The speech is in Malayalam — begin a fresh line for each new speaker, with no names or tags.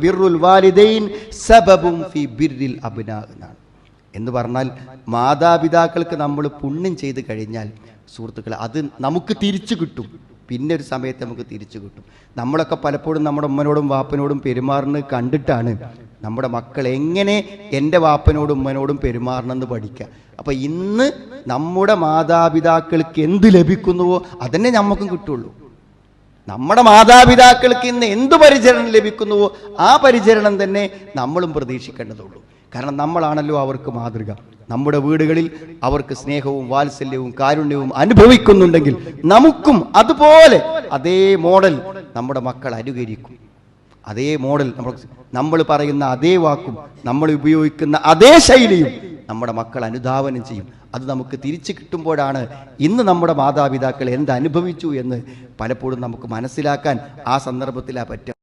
ബിർറുൽ വാലിദൈൻ സബബും ഫീ ബിർരിൽ അബ്നാ എന്നാണ്. എന്ന് പറഞ്ഞാൽ മാതാപിതാക്കൾക്ക് നമ്മൾ പുണ്യം ചെയ്ത് കഴിഞ്ഞാൽ സുഹൃത്തുക്കളെ അത് നമുക്ക് തിരിച്ചു കിട്ടും. പിന്നെ ഒരു സമയത്ത് നമുക്ക് തിരിച്ചു കിട്ടും. നമ്മളൊക്കെ പലപ്പോഴും നമ്മുടെ ഉമ്മനോടും വാപ്പനോടും പെരുമാറുന്നത് കണ്ടിട്ടാണ് നമ്മുടെ മക്കൾ എങ്ങനെ എൻ്റെ വാപ്പനോടും ഉമ്മനോടും പെരുമാറണമെന്ന് പഠിക്കുക. അപ്പം ഇന്ന് നമ്മുടെ മാതാപിതാക്കൾക്ക് എന്ത് ലഭിക്കുന്നുവോ അതന്നെ നമുക്കും കിട്ടുള്ളൂ. നമ്മുടെ മാതാപിതാക്കൾക്ക് ഇന്ന് എന്ത് പരിചരണം ലഭിക്കുന്നുവോ ആ പരിചരണം തന്നെ നമ്മളും പ്രതീക്ഷിക്കേണ്ടതുള്ളൂ. കാരണം നമ്മളാണല്ലോ അവർക്ക് മാതൃക. നമ്മുടെ വീടുകളിൽ അവർക്ക് സ്നേഹവും വാത്സല്യവും കാരുണ്യവും അനുഭവിക്കുന്നുണ്ടെങ്കിൽ നമുക്കും അതുപോലെ അതേ മോഡൽ നമ്മുടെ മക്കൾ അനുകരിക്കും. അതേ മോഡൽ നമ്മൾ പറയുന്ന അതേ വാക്കും നമ്മൾ ഉപയോഗിക്കുന്ന അതേ ശൈലിയും നമ്മുടെ മക്കൾ അനുധാവനം ചെയ്യും. അത് നമുക്ക് തിരിച്ചു കിട്ടുമ്പോഴാണ് ഇന്ന് നമ്മുടെ മാതാപിതാക്കൾ എന്തനുഭവിച്ചു എന്ന് പലപ്പോഴും നമുക്ക് മനസ്സിലാക്കാൻ ആ സന്ദർഭത്തിലാ പറ്റുക.